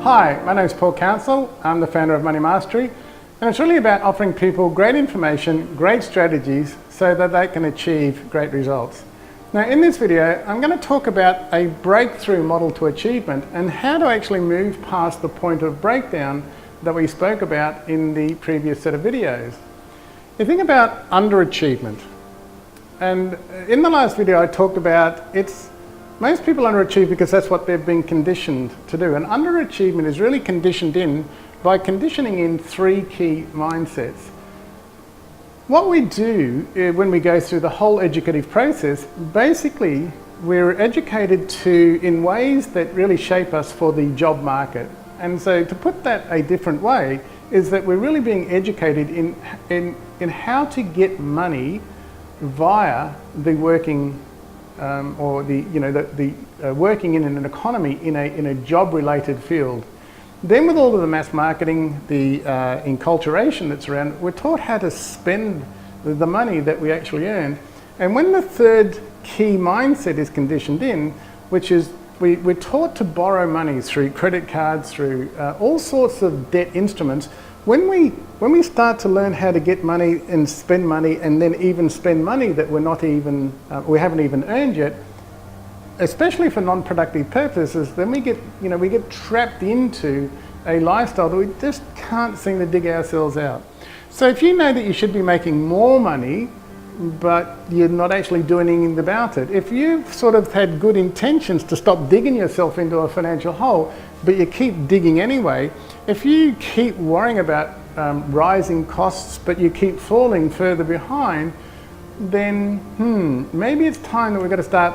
Hi, my name is Paul Council. I'm the founder of Money Mastery, and it's really about offering people great information, great strategies, so that they can achieve great results. Now, in this video, I'm going to talk about a breakthrough model to achievement and how to actually move past the point of breakdown that we spoke about in the previous set of videos. You think about underachievement, and in the last video I talked about most people underachieve because that's what they've been conditioned to do, and underachievement is really conditioned in by conditioning in three key mindsets. What we do when we go through the whole educative process, basically we're educated in ways that really shape us for the job market. And so to put that a different way is that we're really being educated in how to get money via the working working in an economy in a job-related field. Then with all of the mass marketing, the enculturation that's around, we're taught how to spend the money that we actually earn. And when the third key mindset is conditioned in, which is we're taught to borrow money through credit cards, through all sorts of debt instruments. When we start to learn how to get money and spend money, and then even spend money that we haven't even earned yet, especially for non-productive purposes, then we get trapped into a lifestyle that we just can't seem to dig ourselves out. So if you know that you should be making more money, but you're not actually doing anything about it, if you've sort of had good intentions to stop digging yourself into a financial hole, but you keep digging anyway, if you keep worrying about rising costs, but you keep falling further behind, then maybe it's time that we've got to start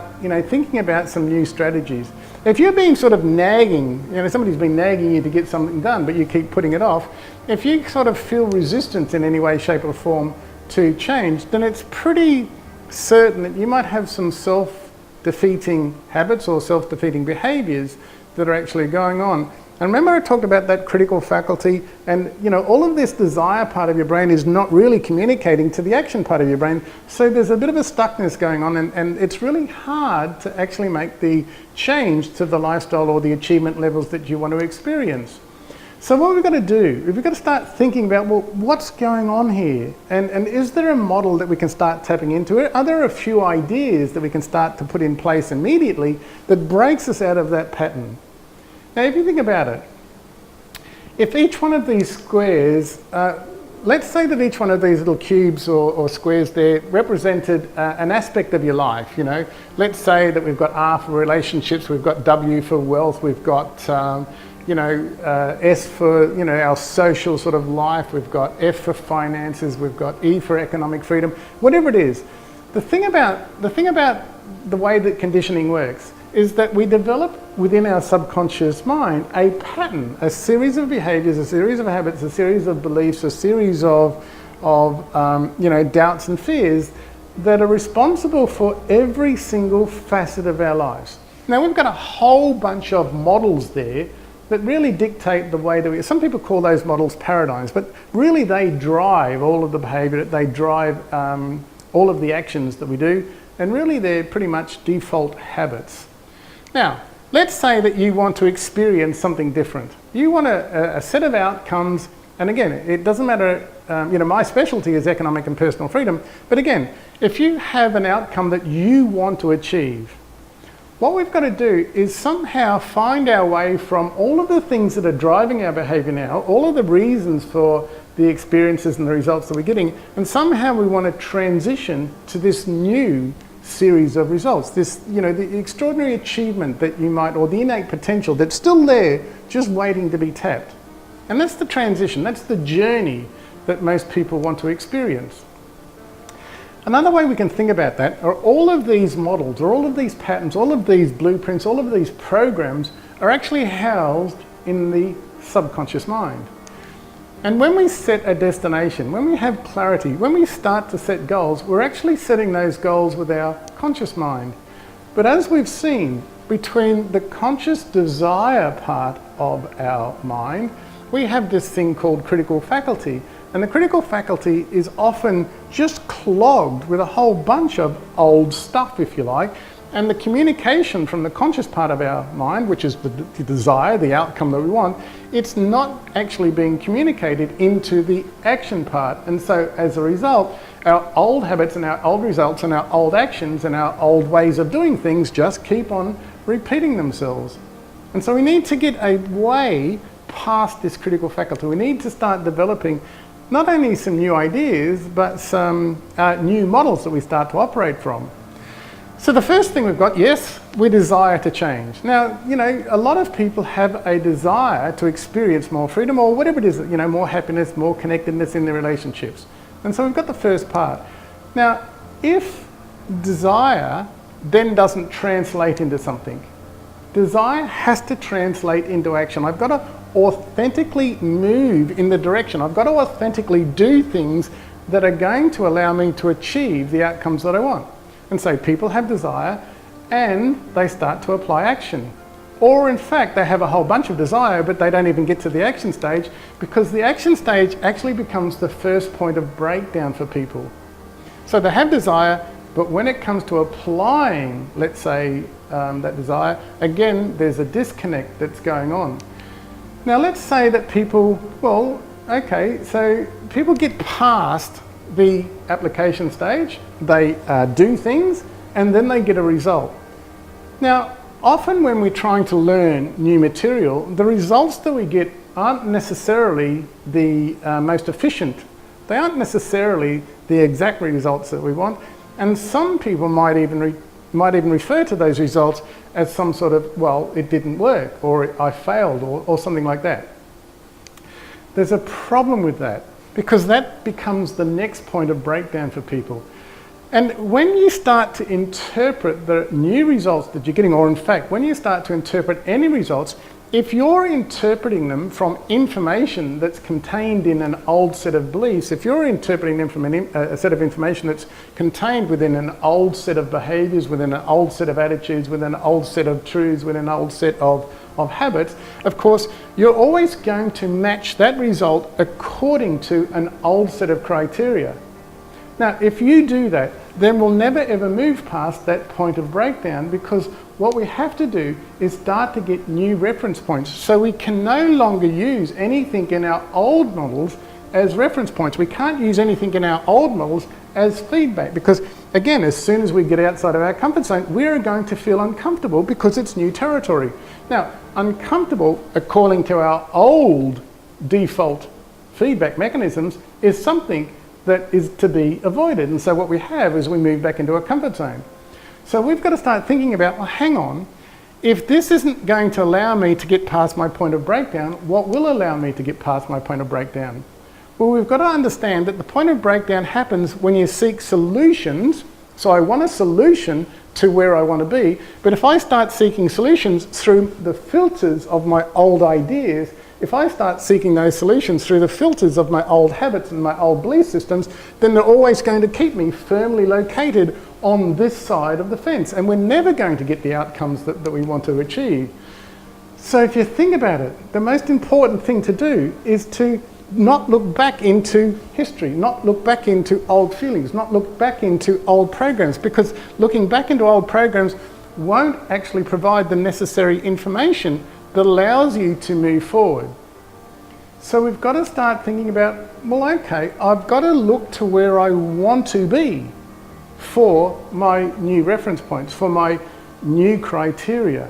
thinking about some new strategies. If you're being sort of nagging, somebody's been nagging you to get something done, but you keep putting it off, if you sort of feel resistance in any way, shape or form to change, then it's pretty certain that you might have some self-defeating habits or self-defeating behaviors that are actually going on. And remember I talked about that critical faculty, and all of this desire part of your brain is not really communicating to the action part of your brain, so there's a bit of a stuckness going on, and it's really hard to actually make the change to the lifestyle or the achievement levels that you want to experience. So what we've got to do is we've got to start thinking about, well, what's going on here? And is there a model that we can start tapping into? Are there a few ideas that we can start to put in place immediately that breaks us out of that pattern? Now, if you think about it, if each one of these squares, let's say that each one of these little cubes or squares there represented an aspect of your life, Let's say that we've got R for relationships, we've got W for wealth, we've got S for our social sort of life, we've got F for finances, we've got E for economic freedom, whatever it is. The thing about the way that conditioning works is that we develop within our subconscious mind a pattern, a series of behaviors, a series of habits, a series of beliefs, a series of doubts and fears that are responsible for every single facet of our lives. Now, we've got a whole bunch of models there that really dictate the way that some people call those models paradigms, but really they drive all of the behavior, they drive all of the actions that we do, and really they're pretty much default habits. Now, let's say that you want to experience something different. You want a set of outcomes, and again, it doesn't matter, my specialty is economic and personal freedom, but again, if you have an outcome that you want to achieve, what we've got to do is somehow find our way from all of the things that are driving our behavior now, all of the reasons for the experiences and the results that we're getting, and somehow we want to transition to this new series of results, this, the extraordinary achievement that you might, or the innate potential that's still there, just waiting to be tapped. And that's the transition, that's the journey that most people want to experience. Another way we can think about that are all of these models, or all of these patterns, all of these blueprints, all of these programs are actually housed in the subconscious mind. And when we set a destination, when we have clarity, when we start to set goals, we're actually setting those goals with our conscious mind. But as we've seen, between the conscious desire part of our mind, we have this thing called critical faculty. And the critical faculty is often just clogged with a whole bunch of old stuff, if you like, And the communication from the conscious part of our mind, which is the desire, the outcome that we want, it's not actually being communicated into the action part. And so as a result, our old habits and our old results and our old actions and our old ways of doing things just keep on repeating themselves. And so we need to get a way past this critical faculty. We need to start developing not only some new ideas, but some new models that we start to operate from. So the first thing we've got, yes, we desire to change. Now, you know, a lot of people have a desire to experience more freedom or whatever it is, you know, more happiness, more connectedness in their relationships. And so we've got the first part. Now, if desire then doesn't translate into something, desire has to translate into action. I've got to authentically move in the direction. I've got to authentically do things that are going to allow me to achieve the outcomes that I want. And so people have desire and they start to apply action. Or in fact, they have a whole bunch of desire, but they don't even get to the action stage, because the action stage actually becomes the first point of breakdown for people. So they have desire, but when it comes to applying, let's say, that desire, again, there's a disconnect that's going on. Now let's say that people, well, okay, so people get past the application stage, they do things, and then they get a result. Now, often when we're trying to learn new material, the results that we get aren't necessarily the most efficient. They aren't necessarily the exact results that we want, and some people might even refer to those results as some sort of, well, it didn't work, or I failed, or something like that. There's a problem with that, because that becomes the next point of breakdown for people. And when you start to interpret the new results that you're getting, or in fact, when you start to interpret any results, if you're interpreting them from information that's contained in an old set of beliefs, if you're interpreting them from a set of information that's contained within an old set of behaviours, within an old set of attitudes, within an old set of truths, within an old set of habits, of course, you're always going to match that result according to an old set of criteria. Now, if you do that, then we'll never ever move past that point of breakdown, because what we have to do is start to get new reference points. So we can no longer use anything in our old models as reference points. We can't use anything in our old models as feedback, because again, as soon as we get outside of our comfort zone, we're going to feel uncomfortable because it's new territory. Now, uncomfortable, according to our old default feedback mechanisms, is something that is to be avoided. And so what we have is we move back into a comfort zone. So we've got to start thinking about, well, hang on, if this isn't going to allow me to get past my point of breakdown, what will allow me to get past my point of breakdown? Well, we've got to understand that the point of breakdown happens when you seek solutions. So I want a solution to where I want to be, but if I start seeking solutions through the filters of my old ideas, if I start seeking those solutions through the filters of my old habits and my old belief systems, then they're always going to keep me firmly located on this side of the fence, and we're never going to get the outcomes that we want to achieve. So if you think about it, the most important thing to do is to not look back into history, not look back into old feelings, not look back into old programs, because looking back into old programs won't actually provide the necessary information that allows you to move forward. So we've got to start thinking about, well, okay, I've got to look to where I want to be for my new reference points, for my new criteria.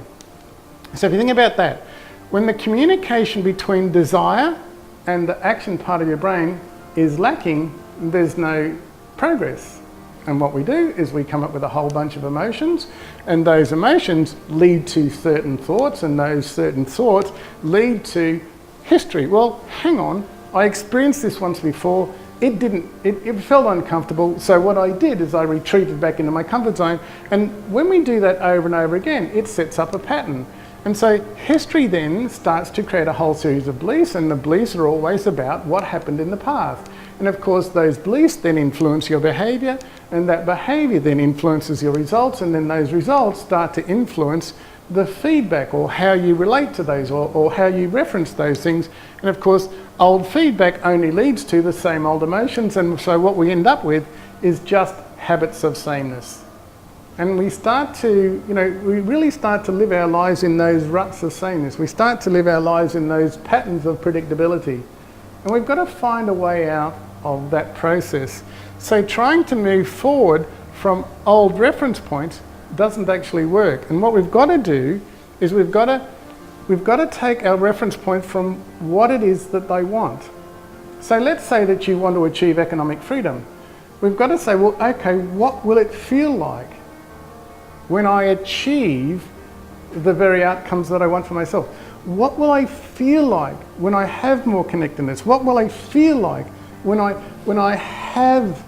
So if you think about that, when the communication between desire and the action part of your brain is lacking, there's no progress. And what we do is we come up with a whole bunch of emotions, and those emotions lead to certain thoughts, and those certain thoughts lead to history. Well, hang on, I experienced this once before, it felt uncomfortable, so what I did is I retreated back into my comfort zone, and when we do that over and over again, it sets up a pattern. And so history then starts to create a whole series of beliefs, and the beliefs are always about what happened in the past. And of course, those beliefs then influence your behaviour, and that behaviour then influences your results, and then those results start to influence the feedback, or how you relate to those, or how you reference those things. And of course, old feedback only leads to the same old emotions, and so what we end up with is just habits of sameness. And we start to, we really start to live our lives in those ruts of sameness. We start to live our lives in those patterns of predictability. And we've got to find a way out of that process. So trying to move forward from old reference points doesn't actually work. And what we've got to do is we've got to take our reference point from what it is that they want. So let's say that you want to achieve economic freedom. We've got to say, well, okay, what will it feel like when I achieve the very outcomes that I want for myself? What will I feel like when I have more connectedness? What will I feel like when I have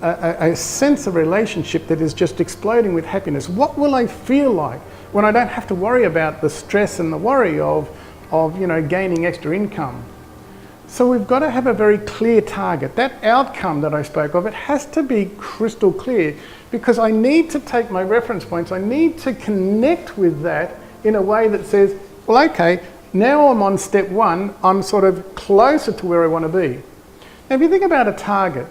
a sense of relationship that is just exploding with happiness? What will I feel like when I don't have to worry about the stress and the worry of gaining extra income? So we've got to have a very clear target. That outcome that I spoke of, it has to be crystal clear, because I need to take my reference points, I need to connect with that in a way that says, well, okay, now I'm on step one, I'm sort of closer to where I want to be. Now, if you think about a target,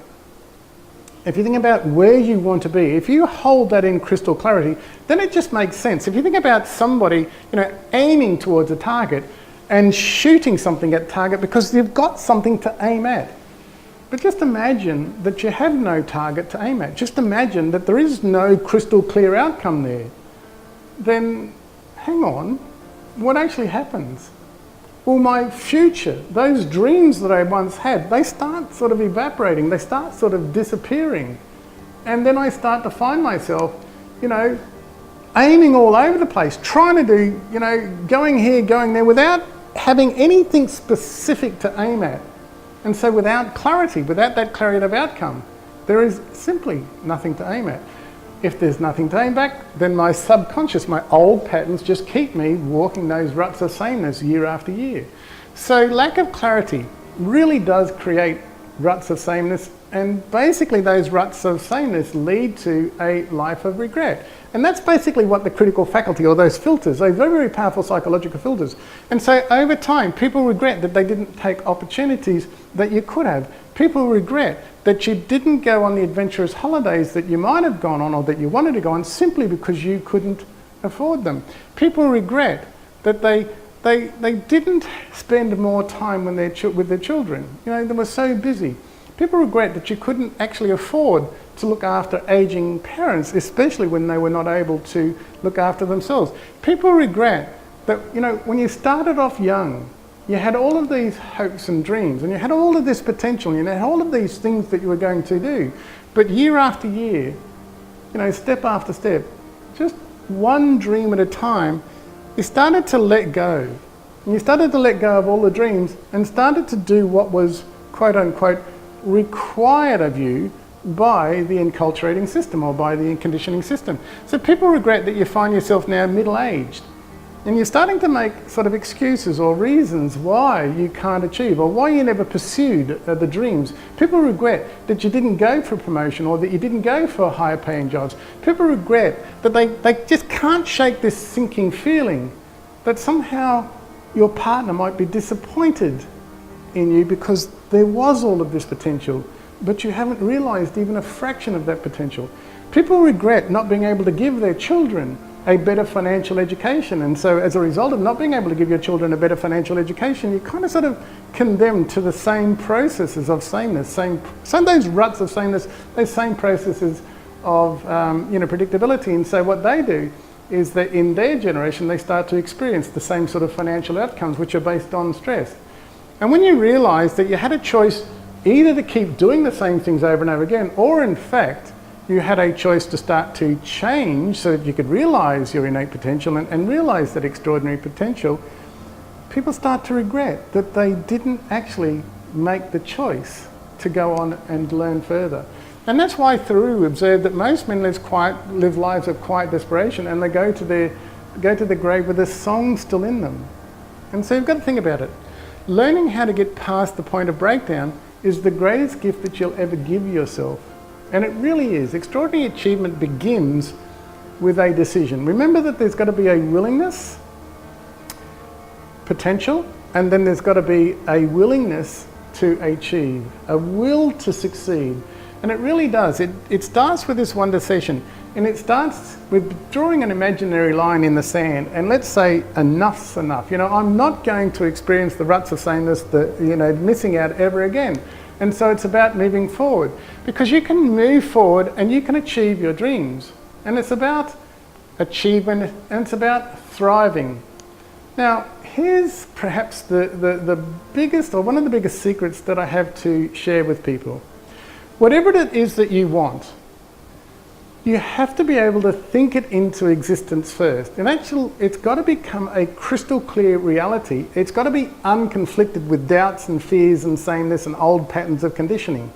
if you think about where you want to be, if you hold that in crystal clarity, then it just makes sense. If you think about somebody, aiming towards a target and shooting something at target because you've got something to aim at. But just imagine that you have no target to aim at. Just imagine that there is no crystal clear outcome there. Then, hang on, what actually happens? Well, my future, those dreams that I once had, they start sort of evaporating, they start sort of disappearing. And then I start to find myself, aiming all over the place, trying to do, going here, going there, without having anything specific to aim at. And so without clarity, without that clarity of outcome, there is simply nothing to aim at. If there's nothing to aim back, then my subconscious, my old patterns just keep me walking those ruts of sameness year after year. So lack of clarity really does create ruts of sameness, and basically those ruts of sameness lead to a life of regret. And that's basically what the critical faculty, or those filters, those very, very powerful psychological filters. And so over time, people regret that they didn't take opportunities that you could have. People regret that you didn't go on the adventurous holidays that you might have gone on or that you wanted to go on simply because you couldn't afford them. People regret that they didn't spend more time with their children. They were so busy. People regret that you couldn't actually afford to look after aging parents, especially when they were not able to look after themselves. People regret that, when you started off young, you had all of these hopes and dreams, and you had all of this potential, and you had all of these things that you were going to do. But year after year, step after step, just one dream at a time, you started to let go. And you started to let go of all the dreams and started to do what was, quote unquote, required of you by the enculturating system or by the conditioning system. So people regret that you find yourself now middle-aged, and you're starting to make sort of excuses or reasons why you can't achieve or why you never pursued the dreams. People regret that you didn't go for promotion or that you didn't go for higher paying jobs. People regret that they just can't shake this sinking feeling that somehow your partner might be disappointed in you because there was all of this potential, but you haven't realised even a fraction of that potential. People regret not being able to give their children a better financial education, and so as a result of not being able to give your children a better financial education, you're kind of sort of condemned to the same processes of sameness, some of those ruts of sameness, those same processes of predictability. And so what they do is that in their generation they start to experience the same sort of financial outcomes which are based on stress. And when you realise that you had a choice either to keep doing the same things over and over again, or in fact you had a choice to start to change so that you could realise your innate potential and realise that extraordinary potential, people start to regret that they didn't actually make the choice to go on and learn further. And that's why Thoreau observed that most men live lives of quiet desperation, and they go to the grave with a song still in them. And so you've got to think about it. Learning how to get past the point of breakdown is the greatest gift that you'll ever give yourself. And it really is. Extraordinary achievement begins with a decision. Remember that there's got to be a willingness, potential, and then there's got to be a willingness to achieve, a will to succeed. And it really does. It starts with this one decision, and it starts with drawing an imaginary line in the sand, and let's say enough's enough. You know, I'm not going to experience the ruts of sameness, missing out ever again. And so it's about moving forward, because you can move forward and you can achieve your dreams. And it's about achievement, and it's about thriving. Now, here's perhaps the biggest, or one of the biggest secrets that I have to share with people. Whatever it is that you want, you have to be able to think it into existence first. In actual, it's got to become a crystal clear reality. It's got to be unconflicted with doubts and fears and sameness and old patterns of conditioning.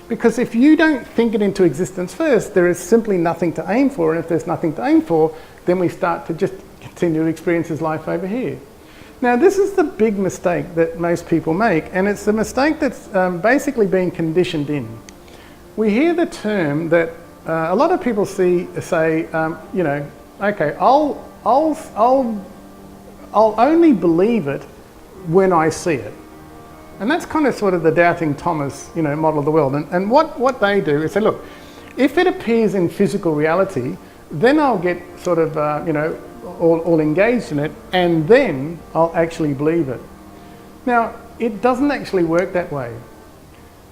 Because if you don't think it into existence first, there is simply nothing to aim for. And if there's nothing to aim for, then we start to just continue to experience his life over here. Now, this is the big mistake that most people make, and it's the mistake that's basically being conditioned in. We hear the term that a lot of people say, okay, I'll only believe it when I see it. And that's kind of sort of the doubting Thomas, model of the world. And what they do is say, look, if it appears in physical reality, then I'll get sort of, all engaged in it, and then I'll actually believe it. Now, it doesn't actually work that way.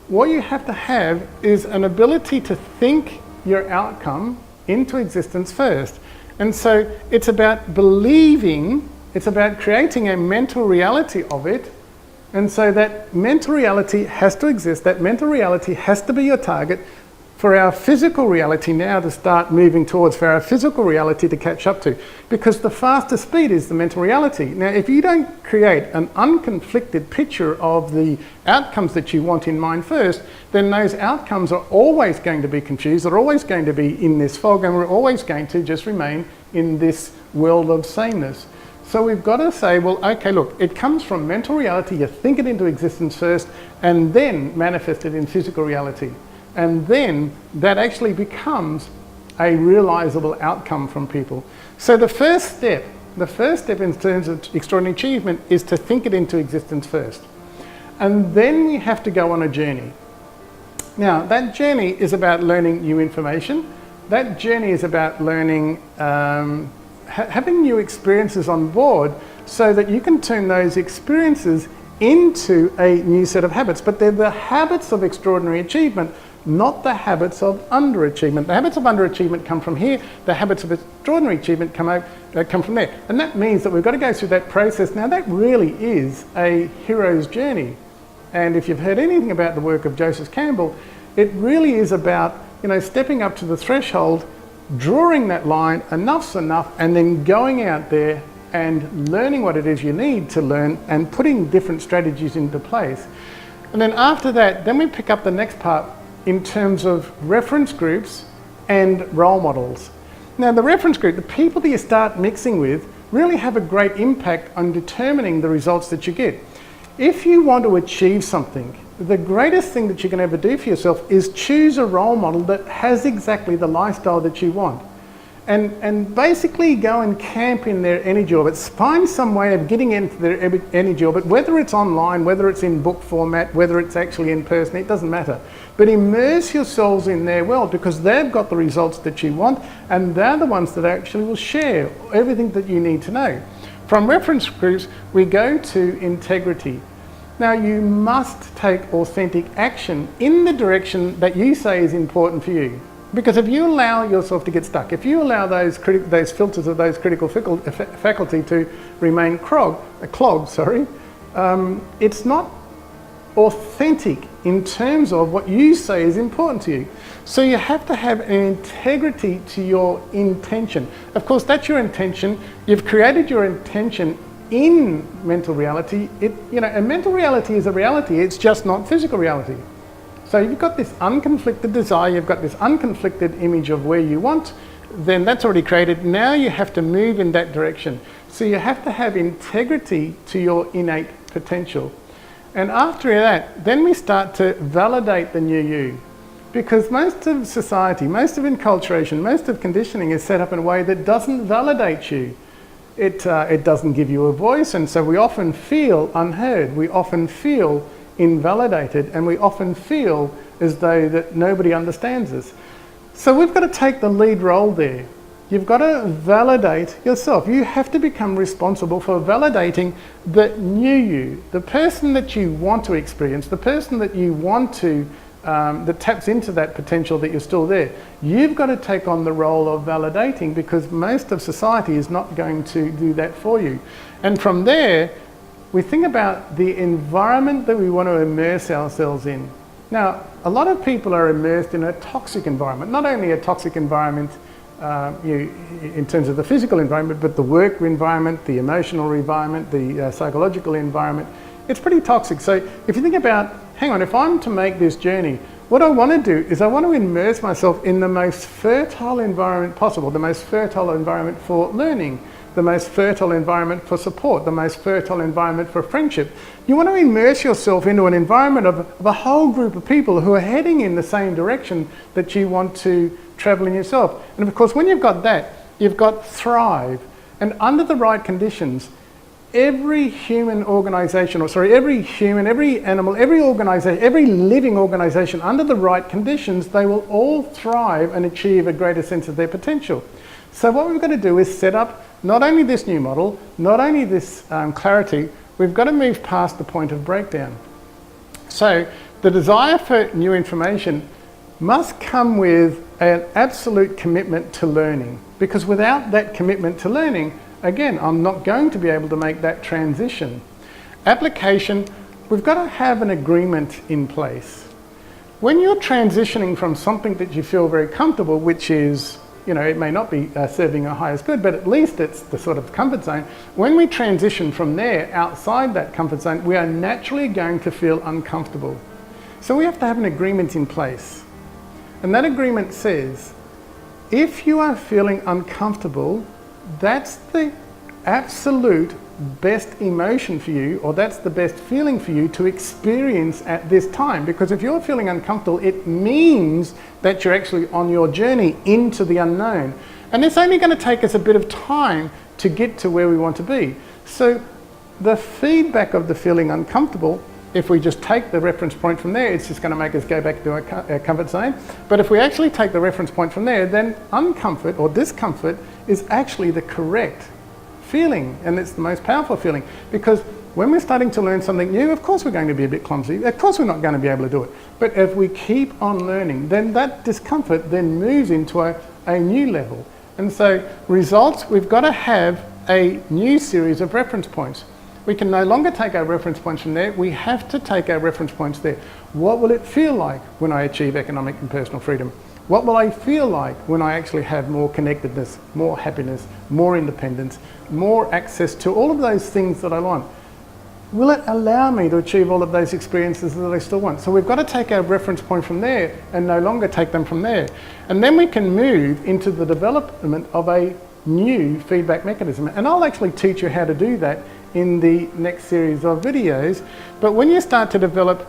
What you have to have is an ability to think your outcome into existence first. And so it's about believing, it's about creating a mental reality of it. And so that mental reality has to exist, that mental reality has to be your target for our physical reality now to start moving towards, for our physical reality to catch up to. Because the faster speed is the mental reality. Now, if you don't create an unconflicted picture of the outcomes that you want in mind first, then those outcomes are always going to be confused, they're always going to be in this fog, and we're always going to just remain in this world of sameness. So we've got to say, well, okay, look, it comes from mental reality, you think it into existence first, and then manifest it in physical reality. And then that actually becomes a realizable outcome from people. So the first step in terms of extraordinary achievement is to think it into existence first. And then we have to go on a journey. Now, that journey is about learning new information. That journey is about learning, having new experiences on board so that you can turn those experiences into a new set of habits. But they're the habits of extraordinary achievement, not the habits of underachievement. The habits of underachievement come from here, the habits of extraordinary achievement come from there. And that means that we've got to go through that process. Now, that really is a hero's journey. And if you've heard anything about the work of Joseph Campbell, it really is about, stepping up to the threshold, drawing that line, enough's enough, and then going out there and learning what it is you need to learn and putting different strategies into place. And then after that, then we pick up the next part in terms of reference groups and role models. Now, the reference group, the people that you start mixing with, really have a great impact on determining the results that you get. If you want to achieve something, the greatest thing that you can ever do for yourself is choose a role model that has exactly the lifestyle that you want. And basically go and camp in their energy orbits. Find some way of getting into their energy orbit, whether it's online, whether it's in book format, whether it's actually in person, it doesn't matter. But immerse yourselves in their world, because they've got the results that you want, and they're the ones that actually will share everything that you need to know. From reference groups, we go to integrity. Now, you must take authentic action in the direction that you say is important for you. Because if you allow yourself to get stuck, if you allow those filters of those critical faculty to remain clogged, it's not authentic in terms of what you say is important to you. So you have to have an integrity to your intention. Of course, that's your intention. You've created your intention in mental reality. And mental reality is a reality, it's just not physical reality. So you've got this unconflicted desire, you've got this unconflicted image of where you want, then that's already created. Now you have to move in that direction. So you have to have integrity to your innate potential. And after that, then we start to validate the new you. Because most of society, most of enculturation, most of conditioning is set up in a way that doesn't validate you. It doesn't give you a voice, and so we often feel unheard. We often feel invalidated, and we often feel as though that nobody understands us. So we've got to take the lead role there. You've got to validate yourself. You have to become responsible for validating the new you, the person that you want to experience, the person that you want to, that taps into that potential that you're still there. You've got to take on the role of validating, because most of society is not going to do that for you. And from there, we think about the environment that we want to immerse ourselves in. Now, a lot of people are immersed in a toxic environment, not only a toxic environment in terms of the physical environment, but the work environment, the emotional environment, the psychological environment. It's pretty toxic. So if you think about, hang on, if I'm to make this journey, what I want to do is I want to immerse myself in the most fertile environment possible, the most fertile environment for learning, the most fertile environment for support, the most fertile environment for friendship. You want to immerse yourself into an environment of a whole group of people who are heading in the same direction that you want to travel in yourself. And of course, when you've got that, you've got thrive. And under the right conditions, every human organisation, every human, every animal, every organisation, every living organisation, under the right conditions, they will all thrive and achieve a greater sense of their potential. So what we've got to do is set up not only this new model, not only this clarity, we've got to move past the point of breakdown. So the desire for new information must come with an absolute commitment to learning, because without that commitment to learning, again, I'm not going to be able to make that transition. Application, we've got to have an agreement in place. When you're transitioning from something that you feel very comfortable, which is, it may not be serving our highest good, but at least it's the sort of comfort zone. When we transition from there, outside that comfort zone, we are naturally going to feel uncomfortable. So we have to have an agreement in place. And that agreement says, if you are feeling uncomfortable, that's the absolute best emotion for you, or that's the best feeling for you to experience at this time. Because if you're feeling uncomfortable, it means that you're actually on your journey into the unknown. And it's only going to take us a bit of time to get to where we want to be. So the feedback of the feeling uncomfortable, if we just take the reference point from there, it's just going to make us go back to our comfort zone. But if we actually take the reference point from there, then uncomfort or discomfort is actually the correct feeling, and it's the most powerful feeling. Because when we're starting to learn something new, of course we're going to be a bit clumsy, of course we're not going to be able to do it. But if we keep on learning, then that discomfort then moves into a new level. And so results, we've got to have a new series of reference points. We can no longer take our reference points from there, we have to take our reference points there. What will it feel like when I achieve economic and personal freedom? What will I feel like when I actually have more connectedness, more happiness, more independence, more access to all of those things that I want? Will it allow me to achieve all of those experiences that I still want? So we've got to take our reference point from there and no longer take them from there. And then we can move into the development of a new feedback mechanism. And I'll actually teach you how to do that in the next series of videos. But when you start to develop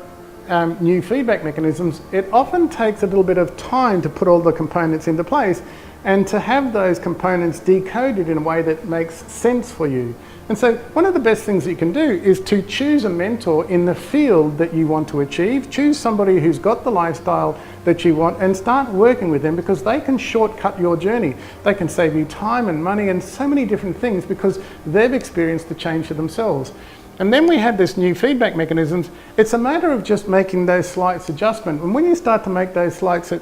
new feedback mechanisms, it often takes a little bit of time to put all the components into place and to have those components decoded in a way that makes sense for you. And so one of the best things that you can do is to choose a mentor in the field that you want to achieve. Choose somebody who's got the lifestyle that you want and start working with them, because they can shortcut your journey. They can save you time and money and so many different things because they've experienced the change for themselves. And then we have this new feedback mechanisms. It's a matter of just making those slight adjustments. And when you start to make those slight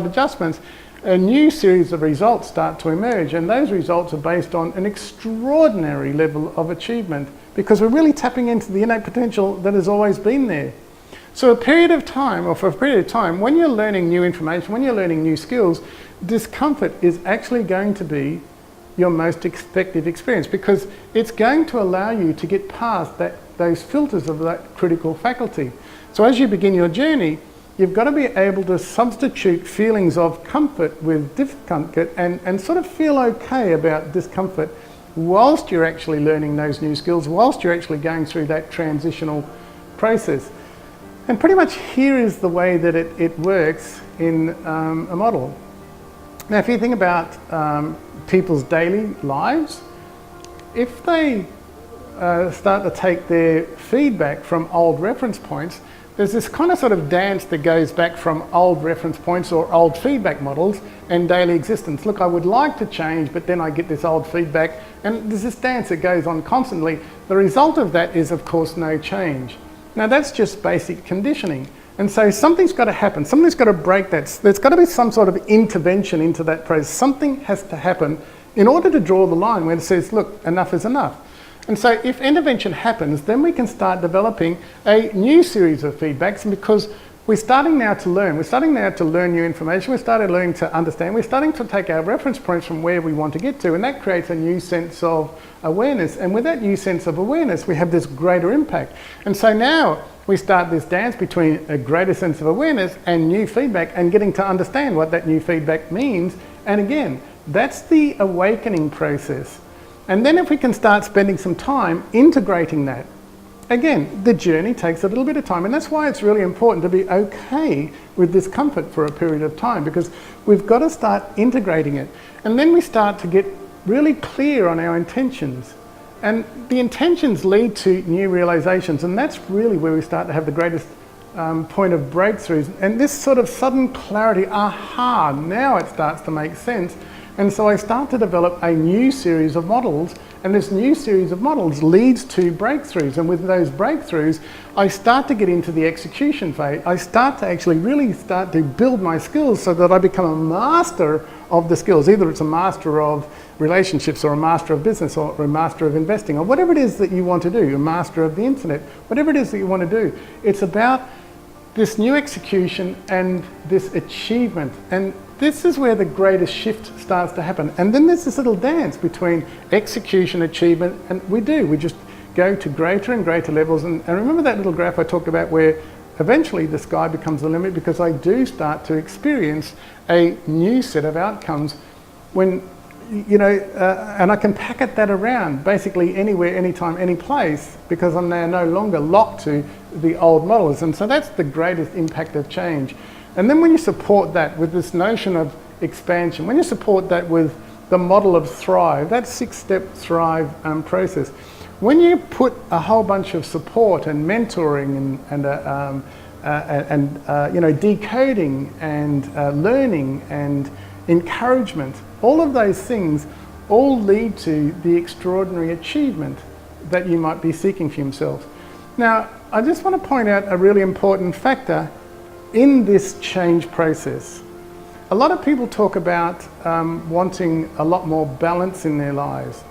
adjustments, a new series of results start to emerge, and those results are based on an extraordinary level of achievement, because we're really tapping into the innate potential that has always been there. So for a period of time, when you're learning new information, when you're learning new skills, discomfort is actually going to be your most effective experience, because it's going to allow you to get past those filters of that critical faculty. So as you begin your journey, you've got to be able to substitute feelings of comfort with discomfort and sort of feel okay about discomfort whilst you're actually learning those new skills, whilst you're actually going through that transitional process. And pretty much here is the way that it works in a model. Now, if you think about people's daily lives, if they start to take their feedback from old reference points, there's this kind of sort of dance that goes back from old reference points or old feedback models and daily existence. Look, I would like to change, but then I get this old feedback, and there's this dance that goes on constantly. The result of that is, of course, no change. Now, that's just basic conditioning. And so something's got to happen. Something's got to break that. There's got to be some sort of intervention into that process. Something has to happen in order to draw the line where it says, look, enough is enough. And so if intervention happens, then we can start developing a new series of feedbacks, because we're starting now to learn. We're starting now to learn new information. We're starting learning to understand. We're starting to take our reference points from where we want to get to, and that creates a new sense of awareness. And with that new sense of awareness, we have this greater impact. And so now we start this dance between a greater sense of awareness and new feedback, and getting to understand what that new feedback means. And again, that's the awakening process. And then if we can start spending some time integrating that, again, the journey takes a little bit of time, and that's why it's really important to be okay with discomfort for a period of time, because we've got to start integrating it. And then we start to get really clear on our intentions. And the intentions lead to new realizations, and that's really where we start to have the greatest point of breakthroughs. And this sort of sudden clarity, aha, now it starts to make sense. And so I start to develop a new series of models, and this new series of models leads to breakthroughs. And with those breakthroughs, I start to get into the execution phase. I start to actually really start to build my skills so that I become a master of the skills. Either it's a master of relationships, or a master of business, or a master of investing, or whatever it is that you want to do, a master of the internet, whatever it is that you want to do. It's about this new execution and this achievement. And this is where the greatest shift starts to happen. And then there's this little dance between execution, achievement, and we just go to greater and greater levels. And remember that little graph I talked about where eventually the sky becomes the limit, because I do start to experience a new set of outcomes when, and I can packet that around basically anywhere, anytime, any place, because I'm now no longer locked to the old models. And so that's the greatest impact of change. And then when you support that with this notion of expansion, when you support that with the model of Thrive, that 6-step Thrive process, when you put a whole bunch of support and mentoring and decoding and learning and encouragement, all of those things all lead to the extraordinary achievement that you might be seeking for yourself. Now, I just want to point out a really important factor in this change process. A lot of people talk about wanting a lot more balance in their lives.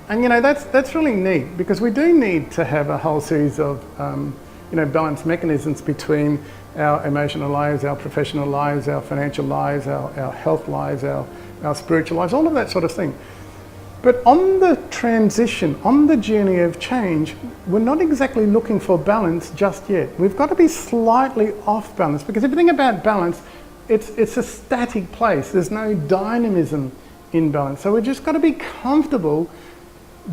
And that's really neat, because we do need to have a whole series of balance mechanisms between our emotional lives, our professional lives, our financial lives, our health lives, our spiritual lives, all of that sort of thing. But on the transition, on the journey of change, we're not exactly looking for balance just yet. We've got to be slightly off balance, because if you think about balance, it's a static place. There's no dynamism in balance. So we've just got to be comfortable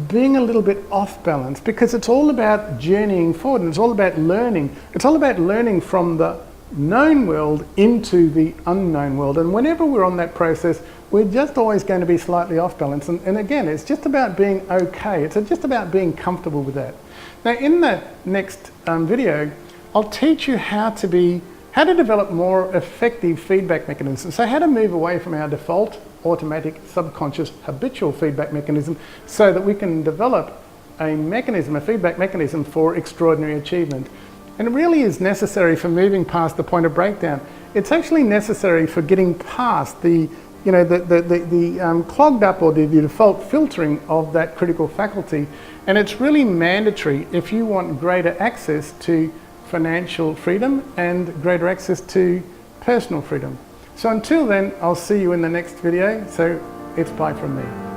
being a little bit off balance, because it's all about journeying forward, and it's all about learning. It's all about learning from the known world into the unknown world. And whenever we're on that process, we're just always going to be slightly off balance. And again, it's just about being okay. It's just about being comfortable with that. Now, in the next video, I'll teach you how to develop more effective feedback mechanisms. So how to move away from our default, automatic, subconscious, habitual feedback mechanism, so that we can develop a mechanism, a feedback mechanism for extraordinary achievement. And it really is necessary for moving past the point of breakdown. It's actually necessary for getting past the clogged up or the default filtering of that critical faculty. And it's really mandatory if you want greater access to financial freedom and greater access to personal freedom. So until then, I'll see you in the next video. So it's bye from me.